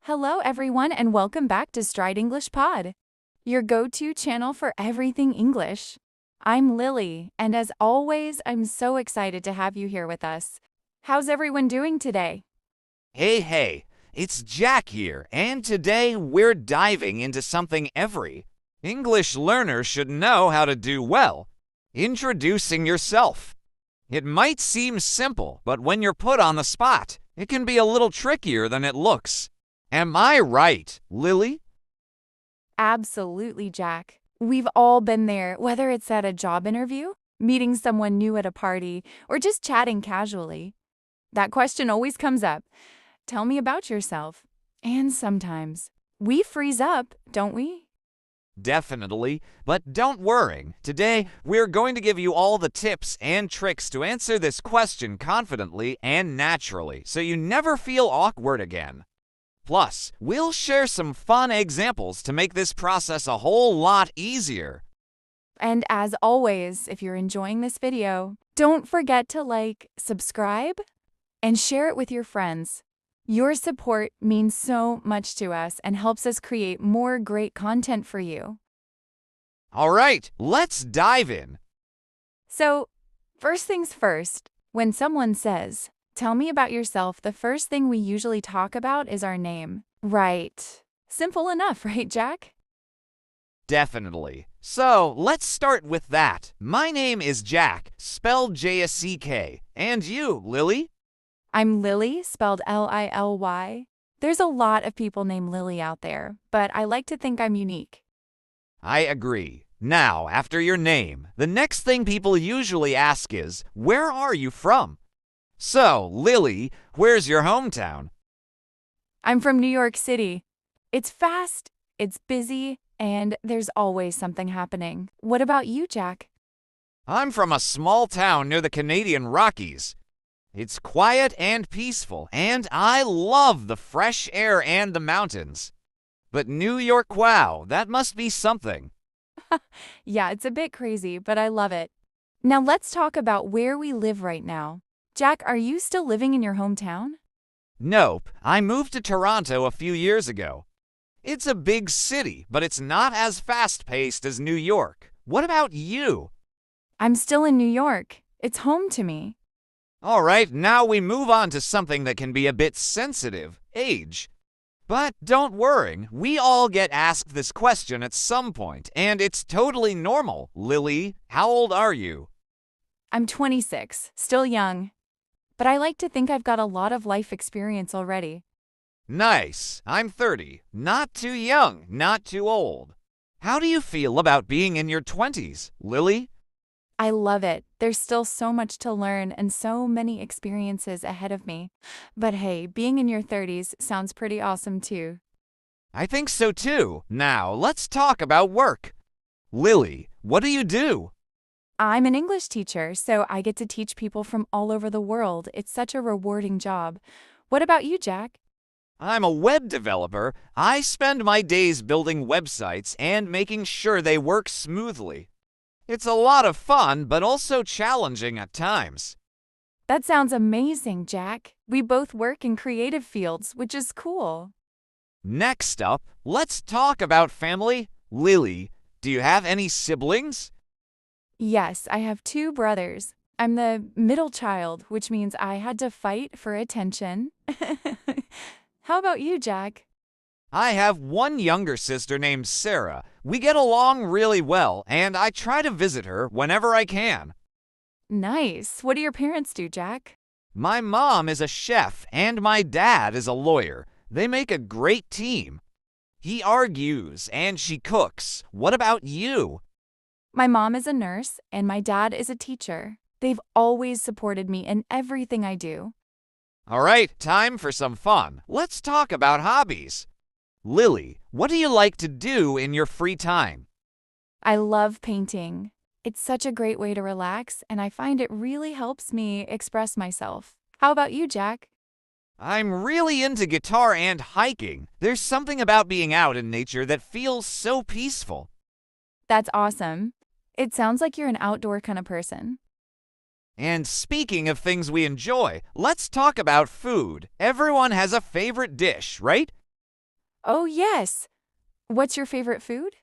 Hello, everyone, and welcome back to Stride English Pod, your go-to channel for everything English. I'm Lily, and as always, I'm so excited to have you here with us. How's everyone doing today? Hey, it's Jack here, and today we're diving into something every English learner should know how to do well: introducing yourself. It might seem simple, but when you're put on the spot, it can be a little trickier than it looks. Am I right, Lily? Absolutely, Jack. We've all been there, whether it's at a job interview, meeting someone new at a party, or just chatting casually. That question always comes up. Tell me about yourself. And sometimes we freeze up, don't we? Definitely, but don't worry. Today, we're going to give you all the tips and tricks to answer this question confidently and naturally, so you never feel awkward again. Plus, we'll share some fun examples to make this process a whole lot easier. And as always, if you're enjoying this video, don't forget to like, subscribe, and share it with your friends. Your support means so much to us and helps us create more great content for you. All right, let's dive in. So, first things first, when someone says, "Tell me about yourself," the first thing we usually talk about is our name. Right. Simple enough, right, Jack? Definitely. So, let's start with that. My name is Jack, spelled J-A-C-K. And you, Lily? I'm Lily, spelled L-I-L-Y. There's a lot of people named Lily out there, but I like to think I'm unique. I agree. Now, after your name, the next thing people usually ask is, where are you from? So, Lily, where's your hometown? I'm from New York City. It's fast, it's busy, and there's always something happening. What about you, Jack? I'm from a small town near the Canadian Rockies. It's quiet and peaceful, and I love the fresh air and the mountains. But New York, wow, that must be something. Yeah, it's a bit crazy, but I love it. Now let's talk about where we live right now. Jack, are you still living in your hometown? Nope, I moved to Toronto a few years ago. It's a big city, but it's not as fast-paced as New York. What about you? I'm still in New York. It's home to me. All right, now we move on to something that can be a bit sensitive: age. But don't worry, we all get asked this question at some point, and it's totally normal. Lily, how old are you? I'm 26, still young. But I like to think I've got a lot of life experience already. Nice. I'm 30. Not too young, not too old. How do you feel about being in your 20s, Lily? I love it. There's still so much to learn and so many experiences ahead of me. But hey, being in your 30s sounds pretty awesome too. I think so too. Now, let's talk about work. Lily, what do you do? I'm an English teacher, so I get to teach people from all over the world. It's such a rewarding job. What about you, Jack? I'm a web developer. I spend my days building websites and making sure they work smoothly. It's a lot of fun, but also challenging at times. That sounds amazing, Jack. We both work in creative fields, which is cool. Next up, let's talk about family. Lily, do you have any siblings? Yes, I have two brothers. I'm the middle child, which means I had to fight for attention. How about you, Jack? I have one younger sister named Sarah. We get along really well, and I try to visit her whenever I can. Nice. What do your parents do, Jack? My mom is a chef, and my dad is a lawyer. They make a great team. He argues, and she cooks. What about you? My mom is a nurse, and my dad is a teacher. They've always supported me in everything I do. All right, time for some fun. Let's talk about hobbies. Lily, what do you like to do in your free time? I love painting. It's such a great way to relax, and I find it really helps me express myself. How about you, Jack? I'm really into guitar and hiking. There's something about being out in nature that feels so peaceful. That's awesome. It sounds like you're an outdoor kind of person. And speaking of things we enjoy, let's talk about food. Everyone has a favorite dish, right? Oh, yes. What's your favorite food?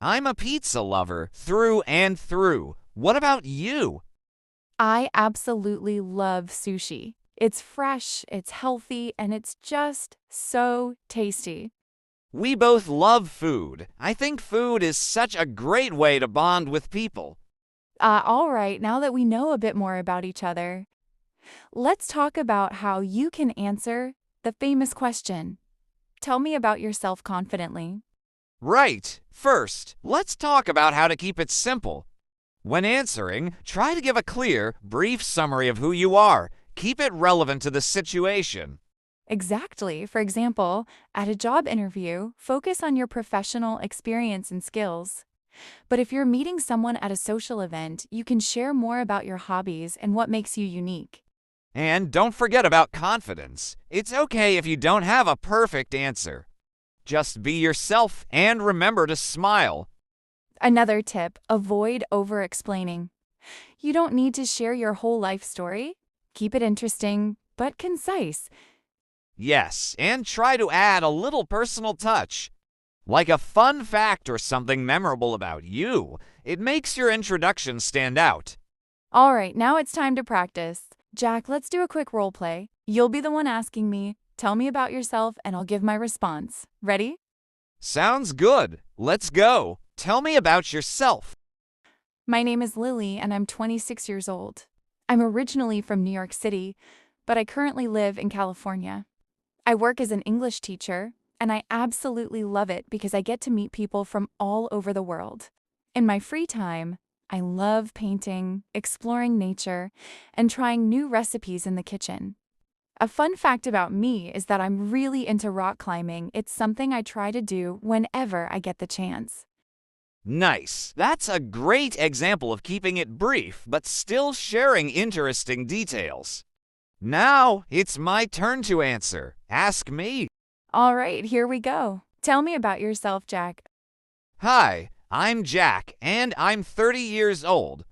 I'm a pizza lover through and through. What about you? I absolutely love sushi. It's fresh, it's healthy, and it's just so tasty. We both love food. I think food is such a great way to bond with people. All right, now that we know a bit more about each other, let's talk about how you can answer the famous question. Tell me about yourself confidently. Right. First, let's talk about how to keep it simple. When answering, try to give a clear, brief summary of who you are. Keep it relevant to the situation. Exactly. For example, at a job interview, focus on your professional experience and skills. But if you're meeting someone at a social event, you can share more about your hobbies and what makes you unique. And don't forget about confidence. It's okay if you don't have a perfect answer. Just be yourself and remember to smile. Another tip, avoid over explaining. You don't need to share your whole life story. Keep it interesting, but concise. Yes, and try to add a little personal touch. Like a fun fact or something memorable about you. It makes your introduction stand out. All right, now it's time to practice. Jack, let's do a quick role play. You'll be the one asking me. Tell me about yourself, and I'll give my response. Ready? Sounds good. Let's go. Tell me about yourself. My name is Lily, and I'm 26 years old. I'm originally from New York City, but I currently live in California. I work as an English teacher, and I absolutely love it because I get to meet people from all over the world. In my free time, I love painting, exploring nature, and trying new recipes in the kitchen. A fun fact about me is that I'm really into rock climbing. It's something I try to do whenever I get the chance. Nice. That's a great example of keeping it brief, but still sharing interesting details. Now, it's my turn to answer. Ask me. All right, here we go. Tell me about yourself, Jack. Hi, I'm Jack, and I'm 30 years old.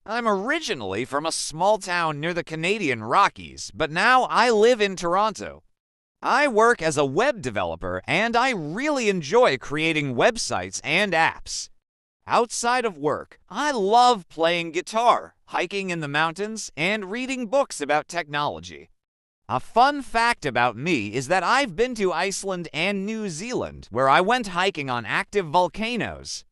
I'm originally from a small town near the Canadian Rockies, but now I live in Toronto. I work as a web developer, and I really enjoy creating websites and apps. Outside of work, I love playing guitar, hiking in the mountains, and reading books about technology. A fun fact about me is that I've been to Iceland and New Zealand, where I went hiking on active volcanoes.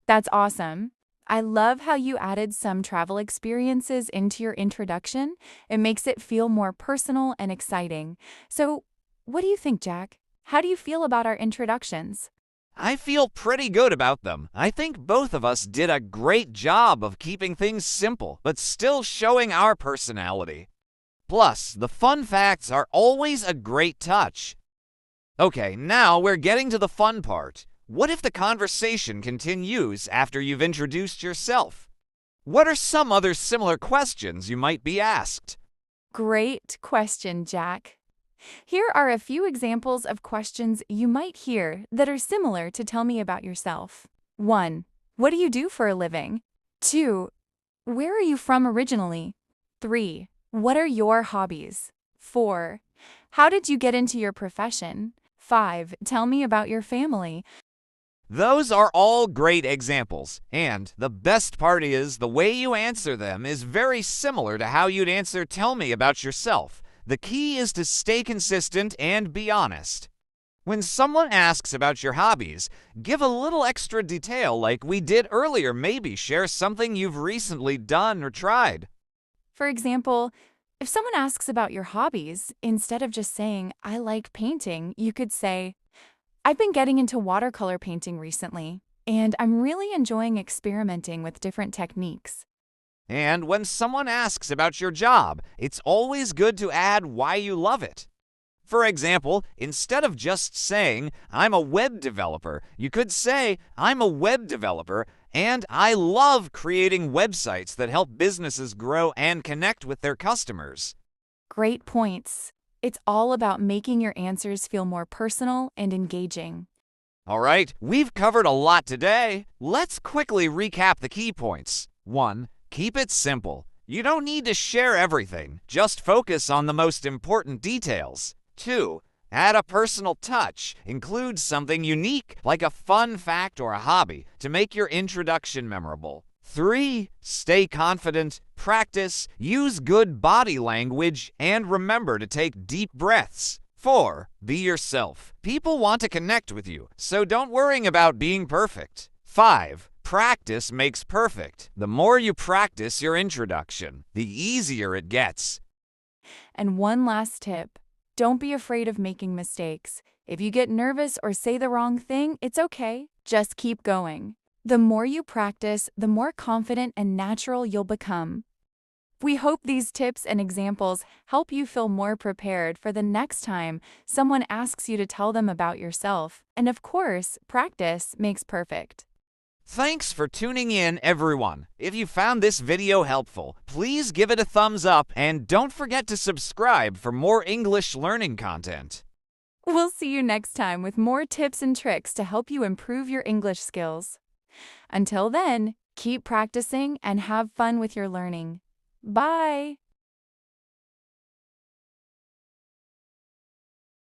That's awesome. I love how you added some travel experiences into your introduction. It makes it feel more personal and exciting. So, what do you think, Jack? How do you feel about our introductions? I feel pretty good about them. I think both of us did a great job of keeping things simple, but still showing our personality. Plus, the fun facts are always a great touch. Okay, now we're getting to the fun part. What if the conversation continues after you've introduced yourself? What are some other similar questions you might be asked? Great question, Jack. Here are a few examples of questions you might hear that are similar to tell me about yourself. 1. What do you do for a living? 2. Where are you from originally? 3. What are your hobbies? 4. How did you get into your profession? 5. Tell me about your family. Those are all great examples, and the best part is the way you answer them is very similar to how you'd answer "Tell me about yourself." The key is to stay consistent and be honest. When someone asks about your hobbies, give a little extra detail like we did earlier. Maybe share something you've recently done or tried. For example, if someone asks about your hobbies, instead of just saying, I like painting, you could say, I've been getting into watercolor painting recently, and I'm really enjoying experimenting with different techniques. And when someone asks about your job, it's always good to add why you love it. For example, instead of just saying, I'm a web developer, you could say, I'm a web developer, and I love creating websites that help businesses grow and connect with their customers. Great points. It's all about making your answers feel more personal and engaging. All right, we've covered a lot today. Let's quickly recap the key points. 1. Keep it simple. You don't need to share everything. Just focus on the most important details. 2. Add a personal touch. Include something unique, like a fun fact or a hobby, to make your introduction memorable. 3. Stay confident, practice, use good body language, and remember to take deep breaths. 4. Be yourself. People want to connect with you, so don't worry about being perfect. 5. Practice makes perfect. The more you practice your introduction, the easier it gets. And one last tip. Don't be afraid of making mistakes. If you get nervous or say the wrong thing, it's okay. Just keep going. The more you practice, the more confident and natural you'll become. We hope these tips and examples help you feel more prepared for the next time someone asks you to tell them about yourself. And of course, practice makes perfect. Thanks for tuning in, everyone. If you found this video helpful, please give it a thumbs up and don't forget to subscribe for more English learning content. We'll see you next time with more tips and tricks to help you improve your English skills. Until then, keep practicing and have fun with your learning. Bye!